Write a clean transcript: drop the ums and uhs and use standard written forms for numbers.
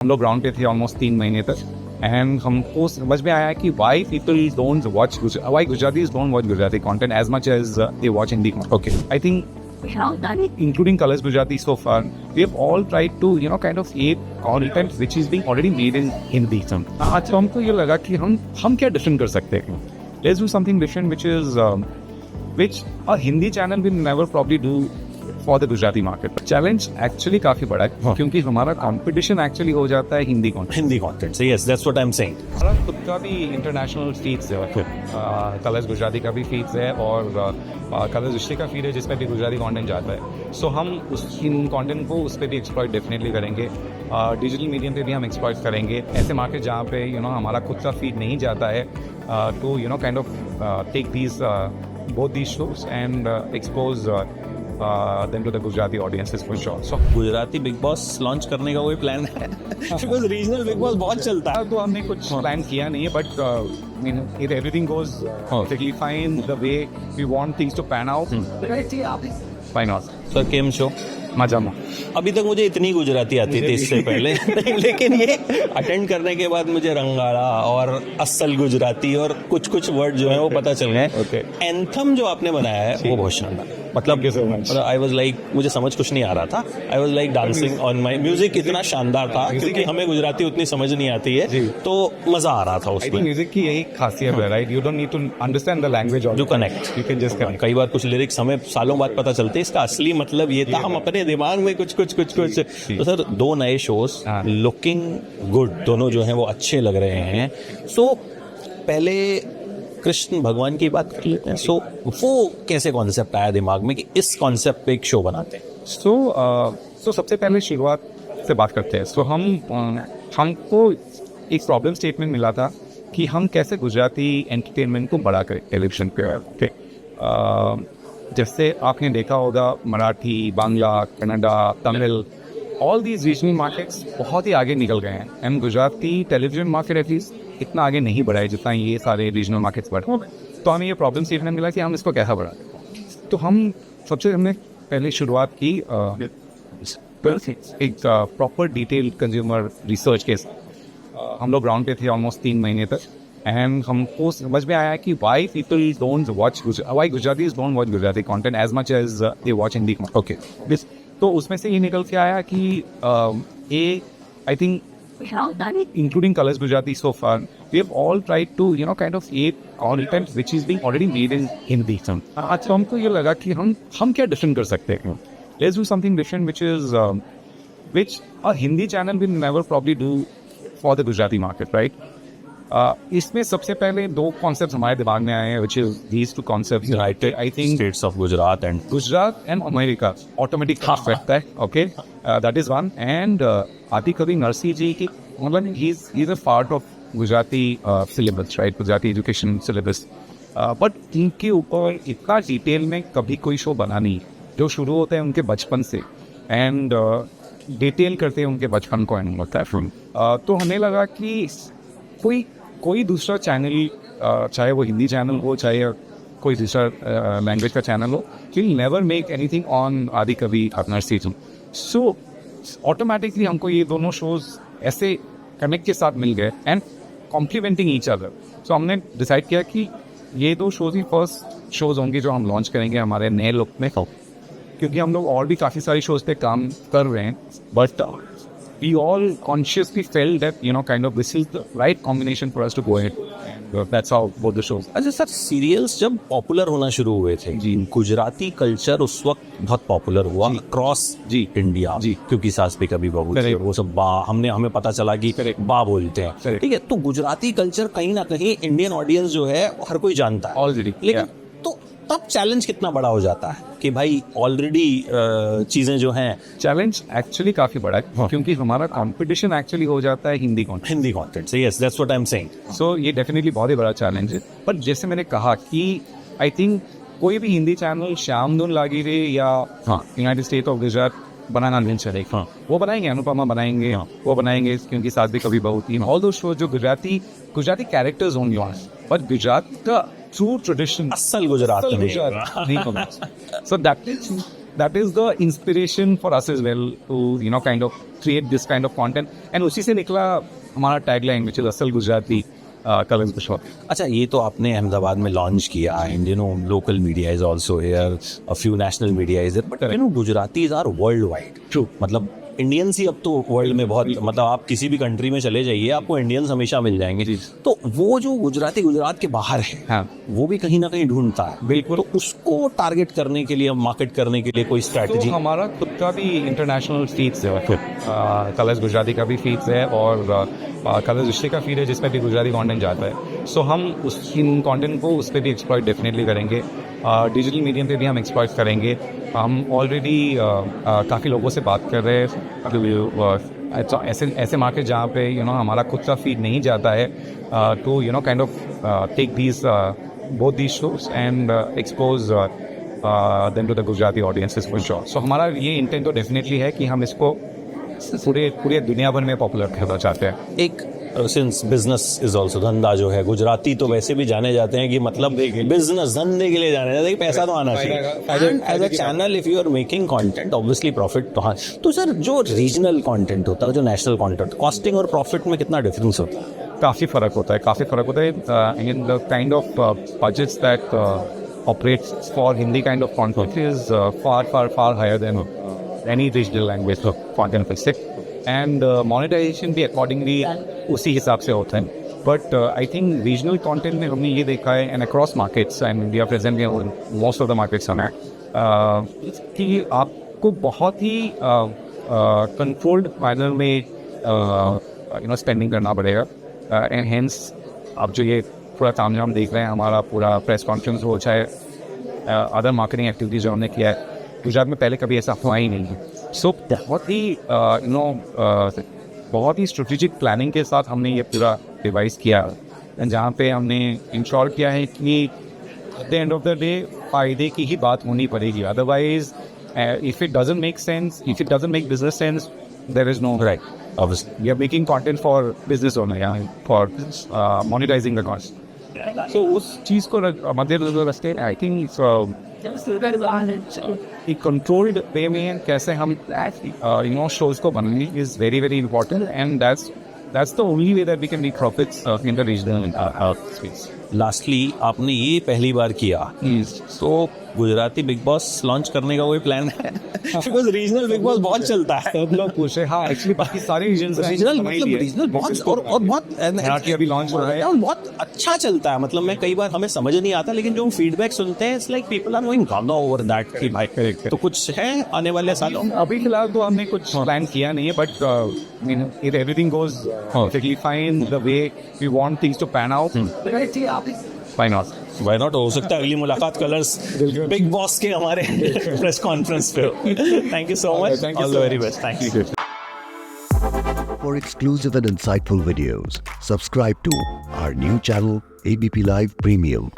हम लोग ग्राउंड पे थे ऑलमोस्ट 3 महीने तक एंड हमको समझ में आया कि why people don't watch why Gujaratis don't watch Gujarati content as much as they watch Hindi content. Okay, I think including Colors Gujarati so far, we have all tried to kind of aid content which is being already made in Hindi. आज हमको ये लगा कि हम क्या different कर सकते हैं. Let's do something different which a Hindi channel will never probably do for the Gujarati market. Challenge actually काफी बड़ा है क्योंकि हमारा competition actually हो जाता है Hindi content So yes, that's what I'm saying. हमारा खुद का भी इंटरनेशनल फीड्स है, कलर्स गुजराती का भी फीड्स है और कलर्स रिश्ते का फीड है जिसमें भी गुजराती कंटेंट जाता है. सो हम इन कंटेंट को उस पर भी एक्सप्लॉइट डेफिनेटली करेंगे. डिजिटल मीडियम पे भी हम एक्सप्लॉइट करेंगे. ऐसे मार्केट जहाँ पे हमारा खुद का फीड नहीं जाता है to kind of take these both these shows and expose them to the Gujarati audiences for sure. So Gujarati big boss launch करने का कोई प्लान है? बिकॉज रीजनल बिग बॉस बहुत चलता है. तो हमने कुछ प्लान किया नहीं है but if everything goes perfectly fine the way we want things to pan out, why not? Sir came show मजा में. अभी तक मुझे इतनी गुजराती आती थी इससे पहले लेकिन ये अटेंड करने के बाद मुझे रंगाड़ा और असल गुजराती और कुछ वर्ड जो है वो पता चल गए. Okay. एंथम जो आपने बनाया है वो बहुत शानदार. मतलब आई वाज लाइक मुझे समझ कुछ नहीं आ रहा था. I was like dancing on my music. इतना शानदार था क्योंकि हमें गुजराती उतनी समझ नहीं आती है तो मजा आ रहा था उसमें. म्यूजिक की यही खासियत है, right? You don't need to understand the language you connect. You can just connect. कई बार कुछ लिरिक्स हमें सालों बाद पता चलते हैं इसका असली मतलब ये था. हम अपने दिमाग में कुछ तो सर 2 नए शोज लुकिंग गुड, दोनों जो हैं वो अच्छे लग रहे हैं. सो पहले कृष्ण भगवान की बात कर लेते हैं. सो वो कैसे कॉन्सेप्ट आया दिमाग में कि इस कॉन्सेप्ट पे एक शो बनाते हैं? सो सबसे पहले शुरुआत से बात करते हैं. सो हमको एक प्रॉब्लम स्टेटमेंट मिला था कि हम कैसे गुजराती एंटरटेनमेंट को बड़ा करें टेलीविजन पे. जैसे आपने देखा होगा Marathi, Bangla, Kannada, Tamil, all these regional markets बहुत ही आगे निकल गए हैं and Gujarati television market at least इतना आगे नहीं बढ़ा है जितना ये सारे रीजनल मार्केट्स बढ़े. तो हमें ये प्रॉब्लम स्टेटमेंट मिला कि हम इसको कैसा बढ़ाएं. तो हमने पहले शुरुआत की एक प्रॉपर डिटेल कंज्यूमर रिसर्च के साथ. हम लोग ग्राउंड पे थे ऑलमोस्ट 3 महीने तक एंड हमको समझ में आया कि why people don't watch why Gujaratis don't watch Gujarati content as much as they watch Hindi content. Okay, तो उसमें से ये निकल के आया कि I think including Colors Gujarati so far, we have all tried to kind of aid content which is being already made in Hindi. आज तो हमको ये लगा कि हम क्या डिफरेंट कर सकते हैं. Let's do something different which a Hindi channel will never probably do for the Gujarati market, right? इसमें सबसे पहले 2 कॉन्सेप्ट हमारे दिमाग में आए हैं which is these 2 concepts. I think states of Gujarat and America automatic half रहता है. Okay, that is one. And आदि कवि नरसिंह जी की मतलब he is a part of Gujarati syllabus, right? Gujarati education syllabus. But इनके ऊपर इतना डिटेल में कभी कोई शो बना नहीं. जो शुरू होता है उनके बचपन से एंड डिटेल करते हैं उनके बचपन को एंड होता है. तो हमें लगा कि कोई दूसरा चैनल, चाहे वो हिंदी चैनल हो चाहे कोई दूसरा लैंग्वेज का चैनल हो, will never make anything on आदि कवि नरसिंह जी. सो ऑटोमेटिकली हमको ये दोनों शोज ऐसे कनेक्ट के साथ मिल गए एंड कॉम्प्लीमेंटिंग ईच अदर. सो हमने डिसाइड किया कि ये 2 शोज ही फर्स्ट शोज होंगे जो हम लॉन्च करेंगे हमारे नए लुक में. क्योंकि हम लोग और भी काफ़ी सारी शोज पे काम कर रहे हैं but we all consciously felt that kind of this is the right combination for us to go ahead and that's how both the shows. अच्छा सर, सीरियल्स जब पॉपुलर होना शुरू हुए थे जी, गुजराती कल्चर उस वक्त बहुत पॉपुलर हुआ क्रॉस जी इंडिया जी, क्योंकि सास पे कभी बहू थी वो सब बा हमें पता चला कि बा बोलते हैं. ठीक है, तो गुजराती कल्चर कहीं ना कहीं इंडियन ऑडियंस जो है हर कोई जानता है ऑलरेडी. लेकिन तो तब चैलेंज कितना बड़ा हो जाता है कि भाई ऑलरेडी चीजें जो हैं. चैलेंज एक्चुअली काफी बड़ा है क्योंकि हमारा कंपटीशन एक्चुअली हो जाता है हिंदी कंटेंट से. Yes, that's what I am saying. So ये डेफिनेटली बहुत ही बड़ा चैलेंज है. पर जैसे मैंने कहा कि आई थिंक कोई भी हिंदी चैनल श्यामधुन लागिरे या यूनाइटेड स्टेट ऑफ गुजरात बनाना नहीं चलेगा. वो बनाएंगे, अनुपमा बनाएंगे, वो बनाएंगे क्योंकि साथ भी कभी बहुत ही ऑल दो शो जो गुजराती कैरेक्टर्स होंगे वहाँ, बट गुजरात का ट्रू ट्रेडिशन असल गुजरात नहीं होगा. So that is that is the inspiration for us as well to kind of create this kind of content. And उसी से निकला हमारा tagline, which is असल गुजराती कलर्स बिशॉप. अच्छा, ये तो आपने अहमदाबाद में लॉन्च किया and local media is also here, a few national media is there, but Gujaratis are world wide. True. मतलब इंडियंस ही अब तो वर्ल्ड में बहुत, मतलब आप किसी भी कंट्री में चले जाइए आपको इंडियंस हमेशा मिल जाएंगे. तो वो जो गुजराती गुजरात के बाहर है, हाँ. वो भी कहीं ना कहीं ढूंढता है. बिल्कुल. तो उसको टारगेट करने के लिए, मार्केट करने के लिए कोई स्ट्रैटेजी? तो हमारा खुद का भी इंटरनेशनल फीड्स है, कलर्स गुजराती का भी फीड्स है और कलर्स रिश्ते का फीड है जिसमें भी गुजराती कंटेंट जाता है. सो हम इन कंटेंट को उस पर भी एक्सप्लॉइट डेफिनेटली करेंगे. डिजिटल मीडियम पे भी हम एक्सप्लॉइट करेंगे. हम ऑलरेडी काफ़ी लोगों से बात कर रहे हैं, तो ऐसे मार्केट जहाँ पे हमारा खुद का फीड नहीं जाता है, तो kind of take these both these shows and expose them to the Gujarati audiences for sure. So हमारा ये इंटेंट तो डेफिनेटली है कि हम इसको पूरे दुनिया भर में पॉपुलर करना चाहते हैं. एक सिंस बिजनेस इज ऑल्सो, धंधा जो है, गुजराती तो वैसे भी जाने जाते हैं कि मतलब बिजनेस धंधे के लिए जाने जाते हैं, पैसा तो आना चाहिए. As a channel if you are making content, obviously profit तो हाँ. तो सर जो रीजनल कंटेंट होता है, जो नेशनल कंटेंट, कॉस्टिंग और प्रॉफिट में कितना डिफरेंस होता है? काफ़ी फ़र्क होता है. In the kind of budgets that operates for Hindi kind of content is far higher than any regional language content, and monetization भी अकॉर्डिंगली उसी हिसाब से होता है. But I think regional content में हमने ये देखा है, and across markets, and India present in most of the markets हमें कि आपको बहुत ही कंट्रोल्ड मैनर में स्पेंडिंग करना पड़ेगा. एंड हेंस अब जो ये पूरा तामझाम देख रहे हैं, हमारा पूरा प्रेस कॉन्फ्रेंस हो, चाहे अदर मार्केटिंग एक्टिविटीज जो हमने किया है, गुजरात में पहले कभी ऐसा हुआ ही नहीं है. सो बहुत ही स्ट्रेटेजिक प्लानिंग के साथ हमने ये पूरा डिवाइस किया, जहाँ पे हमने इंश्योर किया है कि at the end of the day फायदे की ही बात होनी पड़ेगी. Otherwise if it doesn't make sense, if it doesn't make business sense, there is no right. Obviously, we are making content for business owner, for monetizing the content. So उस चीज़ को मद्देनजर रखते आई थिंक एक controlled way में कैसे हम shows को बनाएं is very very important, and that's the only way that we can make profits in the regional space. Lastly, आपने ये पहली बार किया, तो गुजराती बिग बॉस लॉन्च करने का कोई प्लान है? बिकॉज रीजनल बिग बॉस बहुत चलता है. सब लोग पूछे. हाँ, एक्चुअली बाकी सारे रीजनल बहुत और बहुत अभी लॉन्च हो रहा है, बहुत अच्छा चलता है. मतलब मैं कई बार, हमें समझ नहीं आता, लेकिन जो फीडबैक सुनते हैं, it's like people are going gonna over that कि भाई. तो कुछ है आने वाले सालों? अभी फिलहाल तो हमने कुछ प्लान किया नहीं है, but if everything goes perfectly fine the way we want things to pan out, why not? Why not? हो सकता है अगली मुलाकात कलर्स बिग बॉस के हमारे प्रेस कॉन्फ्रेंस पे. Thank you so much. All the very best. Thank you. For exclusive and insightful videos, subscribe to our new channel ABP Live Premium.